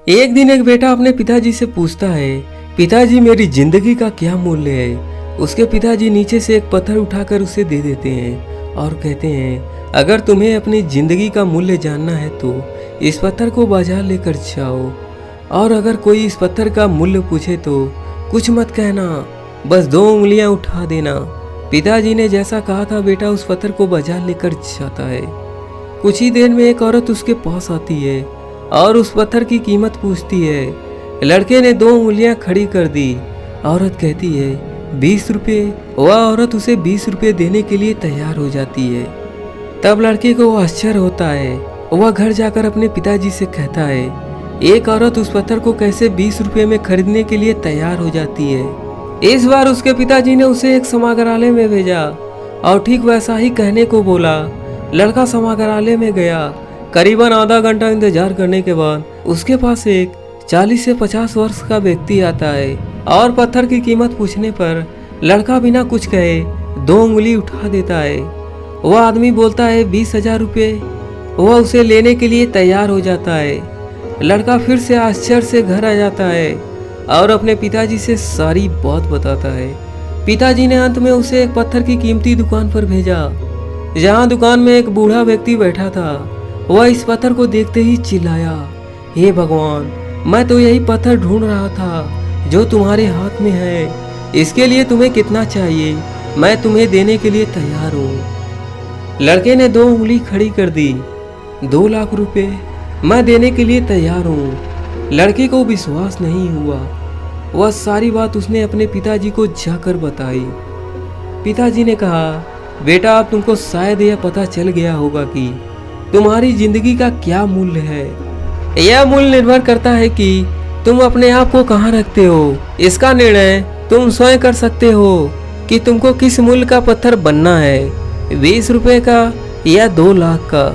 एक दिन एक बेटा अपने पिताजी से पूछता है, पिताजी मेरी जिंदगी का क्या मूल्य है। उसके पिताजी नीचे से एक पत्थर उठाकर उसे दे देते हैं और कहते हैं, अगर तुम्हें अपनी जिंदगी का मूल्य जानना है तो इस पत्थर को बाजार लेकर जाओ, और अगर कोई इस पत्थर का मूल्य पूछे तो कुछ मत कहना, बस 2 उंगलियां उठा देना। पिताजी ने जैसा कहा था, बेटा उस पत्थर को बाजार लेकर जाता है। कुछ ही देर में एक औरत उसके पास आती है और उस पत्थर की कीमत पूछती है। लड़के ने 2 उंगलियां खड़ी कर दी। औरत कहती है 20 रुपये। वह औरत उसे 20 रुपये देने के लिए तैयार हो जाती है। तब लड़के को आश्चर्य होता है। वह घर जाकर अपने पिताजी से कहता है, एक औरत उस पत्थर को कैसे 20 रुपये में खरीदने के लिए तैयार हो जाती है। इस बार उसके पिताजी ने उसे एक समाग्रहालय में भेजा और ठीक वैसा ही कहने को बोला। लड़का समाग्रहालय में गया। करीबन आधा घंटा इंतजार करने के बाद उसके पास एक 40 से 50 वर्ष का व्यक्ति आता है और पत्थर की कीमत पूछने पर लड़का बिना कुछ कहे 2 उंगली उठा देता है। वह आदमी बोलता है 20,000 रुपये। वह उसे लेने के लिए तैयार हो जाता है। लड़का फिर से आश्चर्य से घर आ जाता है और अपने पिताजी से सारी बात बताता है। पिताजी ने अंत में उसे एक पत्थर की कीमती दुकान पर भेजा, जहाँ दुकान में एक बूढ़ा व्यक्ति बैठा था। वह इस पत्थर को देखते ही चिल्लाया, हे भगवान, मैं तो यही पत्थर ढूंढ रहा था जो तुम्हारे हाथ में है। इसके लिए तुम्हें कितना चाहिए? मैं तुम्हें देने के लिए तैयार हूँ। लड़के ने 2 उंगली खड़ी कर दी। 2 लाख रुपए मैं देने के लिए तैयार हूँ। लड़के को विश्वास नहीं हुआ। वह सारी बात उसने अपने पिताजी को जाकर बताई। पिताजी ने कहा, बेटा अब तुमको शायद यह पता चल गया होगा कि तुम्हारी जिंदगी का क्या मूल्य है। यह मूल्य निर्भर करता है कि तुम अपने आप को कहाँ रखते हो। इसका निर्णय तुम स्वयं कर सकते हो कि तुमको किस मूल्य का पत्थर बनना है, 20 रुपए का या 2 लाख का।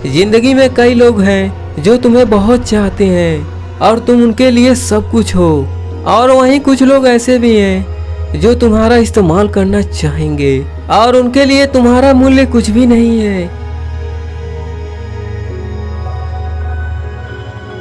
जिंदगी में कई लोग हैं जो तुम्हें बहुत चाहते हैं और तुम उनके लिए सब कुछ हो, और वहीं कुछ लोग ऐसे भी हैं जो तुम्हारा इस्तेमाल करना चाहेंगे और उनके लिए तुम्हारा मूल्य कुछ भी नहीं है।